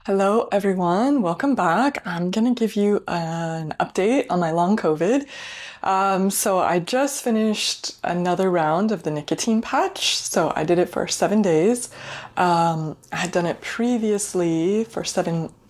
Hello, everyone. Welcome back. I'm going to give you an update on my long COVID. So I just finished another round of the nicotine patch. So I did it for 7 days. I had done it previously for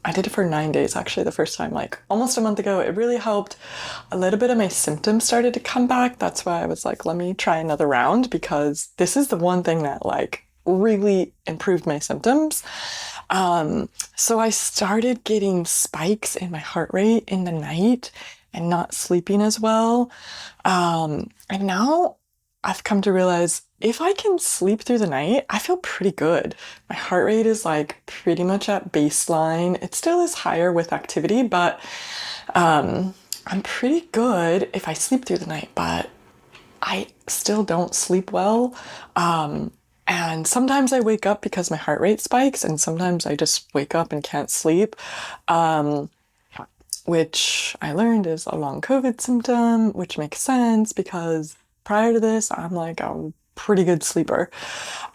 I did it for 9 days actually, the first time, like almost a month ago. It really helped. A little bit of my symptoms started to come back. That's why I was like, let me try another round because this is the one thing that really improved my symptoms. So I started getting spikes in my heart rate in the night and not sleeping as well. And now I've come to realize if I can sleep through the night, I feel pretty good. My heart rate is like pretty much at baseline. It still is higher with activity, but I'm pretty good if I sleep through the night, but I still don't sleep well. And sometimes I wake up because my heart rate spikes, and sometimes I just wake up and can't sleep, um, which I learned is a long COVID symptom, which makes sense because prior to this, I'm like a pretty good sleeper.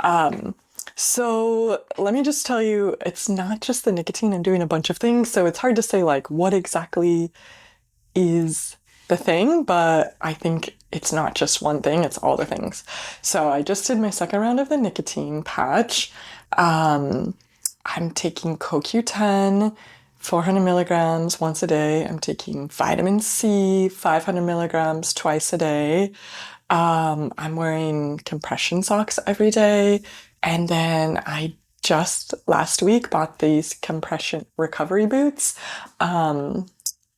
Um, so let me just tell you, it's not just the nicotine. I'm doing a bunch of things, so it's hard to say like what exactly is the thing, but I think it's not just one thing, it's all the things. So I just did my second round of the nicotine patch. Um, I'm taking CoQ10, 400 milligrams once a day. I'm taking vitamin C, 500 milligrams twice a day. I'm wearing compression socks every day. And then I just last week bought these compression recovery boots.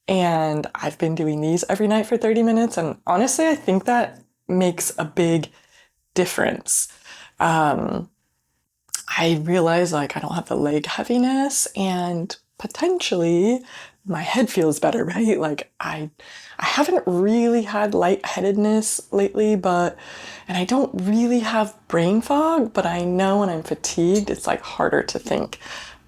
And I've been doing these every night for 30 minutes. And honestly, I think that makes a big difference. Um, I realize like I don't have the leg heaviness and potentially my head feels better, right? I haven't really had lightheadedness lately, and I don't really have brain fog, but I know when I'm fatigued, it's like harder to think.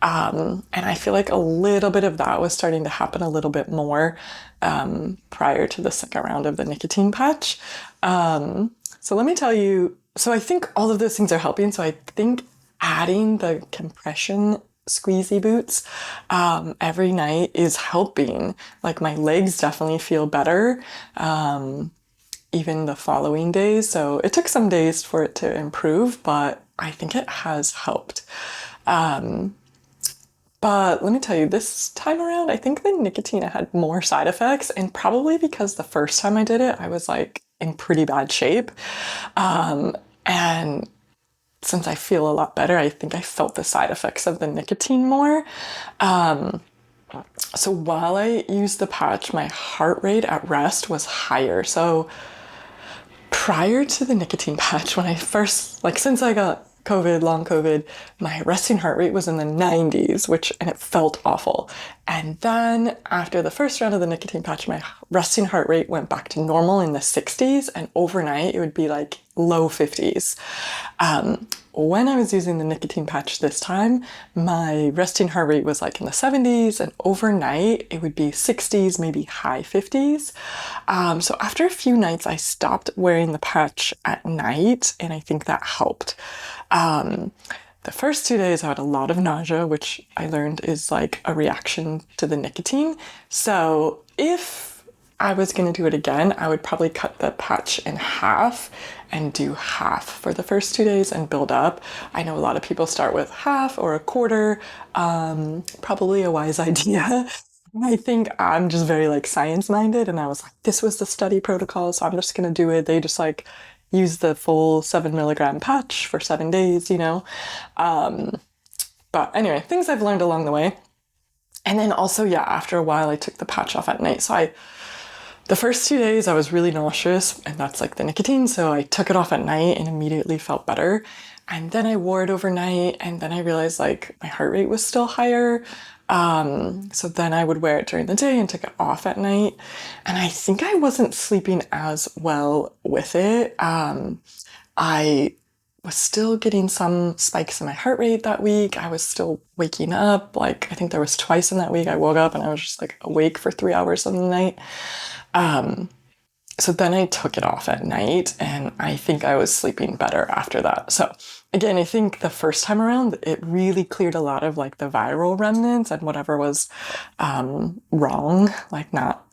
And I feel like a little bit of that was starting to happen a little bit more prior to the second round of the nicotine patch. So let me tell you, so I think all of those things are helping. So I think adding the compression squeezy boots every night is helping. Like my legs definitely feel better even the following days. So it took some days for it to improve, but I think it has helped. Um, but let me tell you, this time around, I think the nicotine had more side effects, and probably because the first time I did it, I was like in pretty bad shape. And since I feel a lot better, I think I felt the side effects of the nicotine more. Um, so while I used the patch, my heart rate at rest was higher. So prior to the nicotine patch, when I first, like, since I got COVID, long COVID, my resting heart rate was in the 90s, and it felt awful. And then after the first round of the nicotine patch, my resting heart rate went back to normal in the 60s, and overnight it would be like low 50s. When I was using the nicotine patch this time, my resting heart rate was like in the 70s, and overnight it would be 60s, maybe high 50s. So after a few nights, I stopped wearing the patch at night, and I think that helped. The first 2 days, I had a lot of nausea, which I learned is like a reaction to the nicotine. So if I was going to do it again, I would probably cut the patch in half and do half for the first 2 days and build up. I know a lot of people start with half or a quarter, probably a wise idea. I think I'm just very like science minded, and I was like, this was the study protocol, so I'm just gonna do it. They just like use the full 7 milligram patch for 7 days, you know? Um, but anyway, things I've learned along the way. And then also, yeah, after a while, I took the patch off at night. The first 2 days, I was really nauseous, and that's like the nicotine. So I took it off at night and immediately felt better. And then I wore it overnight, and then I realized like my heart rate was still higher. So then I would wear it during the day and take it off at night. And I think I wasn't sleeping as well with it. I was still getting some spikes in my heart rate that week. I was still waking up. Like, I think there was twice in that week I woke up and I was just like awake for 3 hours of the night. Um, so then I took it off at night, and I think I was sleeping better after that. So again, I think the first time around, it really cleared a lot of like the viral remnants and whatever was wrong, like not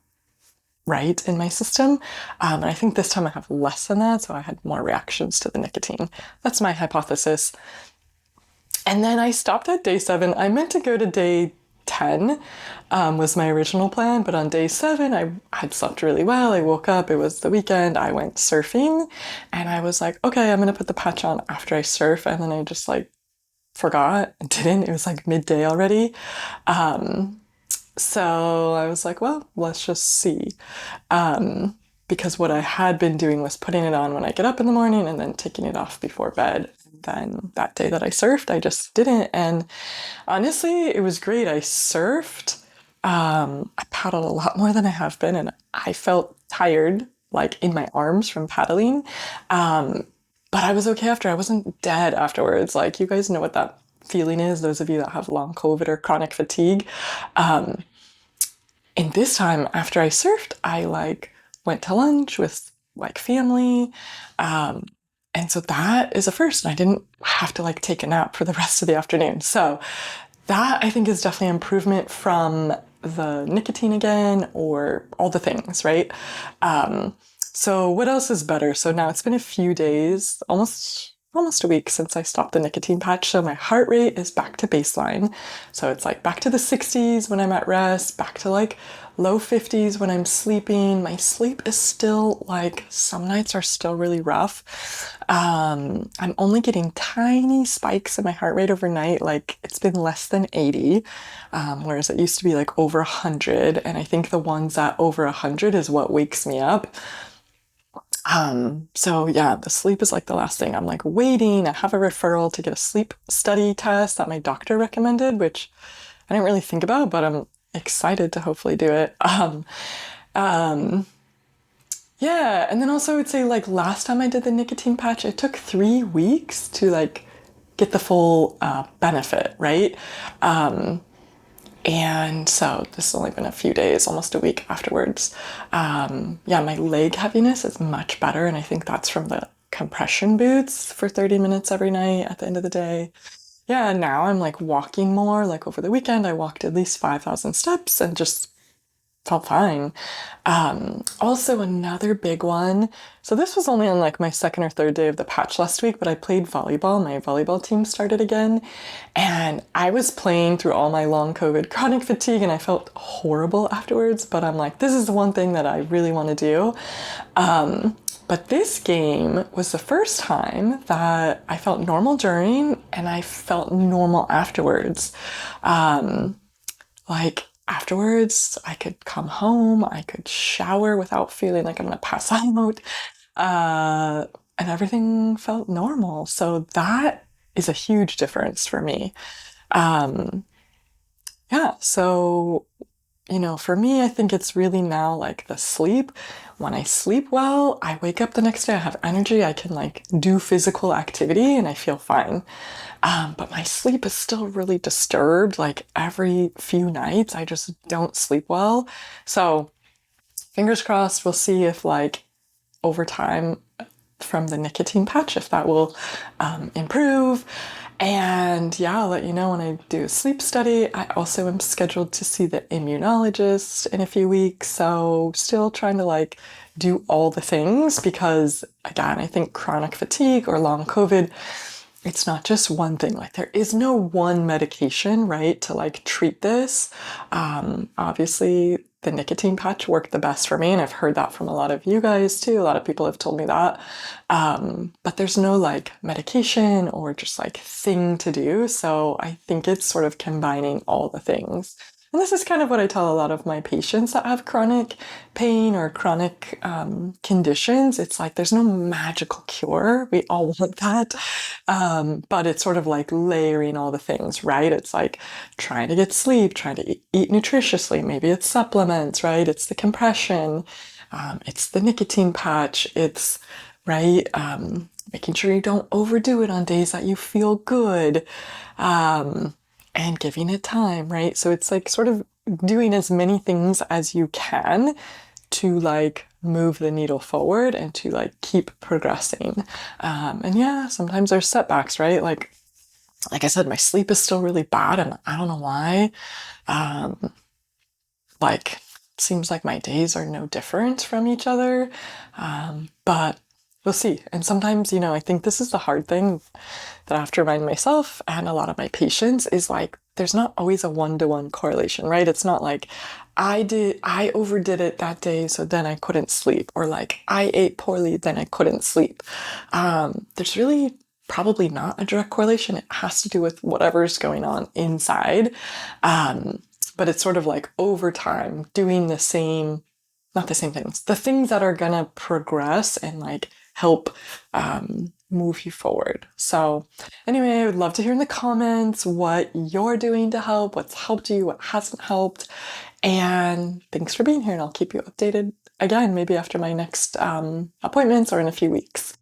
right in my system. And I think this time I have less than that, so I had more reactions to the nicotine. That's my hypothesis. And then I stopped at day 7. I meant to go to day 10, was my original plan, but on day 7, I had slept really well. I woke up, it was the weekend, I went surfing, and I was like, okay, I'm gonna put the patch on after I surf, and then I just like forgot and didn't. It was like midday already. So I was like, well, let's just see. Because what I had been doing was putting it on when I get up in the morning and then taking it off before bed. Then that day that I surfed, I just didn't. And honestly, it was great. I surfed. I paddled a lot more than I have been, and I felt tired, like in my arms from paddling. But I was okay after. I wasn't dead afterwards. Like, you guys know what that feeling is, those of you that have long COVID or chronic fatigue. And this time after I surfed, I like went to lunch with like family. And so that is a first. And I didn't have to like take a nap for the rest of the afternoon. So that I think is definitely an improvement from the nicotine again, or all the things, right? So what else is better? So now it's been a few days, almost a week since I stopped the nicotine patch. So my heart rate is back to baseline. So it's like back to the 60s when I'm at rest, back to like low 50s when I'm sleeping. My sleep is still like, some nights are still really rough. I'm only getting tiny spikes in my heart rate overnight. Like, it's been less than 80, whereas it used to be like over 100. And I think the ones at over 100 is what wakes me up. So yeah, the sleep is like the last thing. I'm like waiting. I have a referral to get a sleep study test that my doctor recommended, which I didn't really think about, but I'm excited to hopefully do it. Um, yeah, and then also I would say like last time I did the nicotine patch, it took 3 weeks to like get the full benefit, right? And so this has only been a few days, almost a week afterwards. Yeah, my leg heaviness is much better. And I think that's from the compression boots for 30 minutes every night at the end of the day. Yeah, now I'm like walking more. Like over the weekend, I walked at least 5,000 steps and just felt fine. Also another big one. So this was only on like my second or third day of the patch last week, but I played volleyball. My volleyball team started again, and I was playing through all my long COVID chronic fatigue, and I felt horrible afterwards. But I'm like, this is the one thing that I really want to do. But this game was the first time that I felt normal during, and I felt normal afterwards. Like afterwards, I could come home, I could shower without feeling like I'm gonna pass out, and everything felt normal. So that is a huge difference for me. Um, yeah, so for me, I think it's really now like the sleep. When I sleep well, I wake up the next day, I have energy, I can like do physical activity and I feel fine. But my sleep is still really disturbed. Like every few nights, I just don't sleep well. So fingers crossed, we'll see if like over time from the nicotine patch, if that will improve. And yeah, I'll let you know when I do a sleep study. I also am scheduled to see the immunologist in a few weeks. So still trying to like do all the things because again, I think chronic fatigue or long COVID, it's not just one thing. Like there is no one medication, right, to like treat this. Obviously the nicotine patch worked the best for me, and I've heard that from a lot of you guys too. A lot of people have told me that. But there's no like medication or just like thing to do. So I think it's sort of combining all the things. And this is kind of what I tell a lot of my patients that have chronic pain or chronic conditions. It's like there's no magical cure. We all want that. But it's sort of like layering all the things, right? It's like trying to get sleep, trying to eat nutritiously. Maybe it's supplements, right? It's the compression. It's the nicotine patch. It's, right, making sure you don't overdo it on days that you feel good. And giving it time, right? So it's like sort of doing as many things as you can to like move the needle forward and to like keep progressing. And yeah, sometimes there's setbacks, right? Like I said, my sleep is still really bad and I don't know why. Um, like seems like my days are no different from each other. But we'll see. And sometimes, I think this is the hard thing that I have to remind myself and a lot of my patients is like there's not always a one-to-one correlation, right? It's not like I overdid it that day, so then I couldn't sleep, or like I ate poorly, then I couldn't sleep. There's really probably not a direct correlation. It has to do with whatever's going on inside. But it's sort of like over time doing the same, not the same things, the things that are gonna progress and like help move you forward. So anyway, I would love to hear in the comments what you're doing to help, what's helped you, what hasn't helped. And thanks for being here, and I'll keep you updated again, maybe after my next appointments or in a few weeks.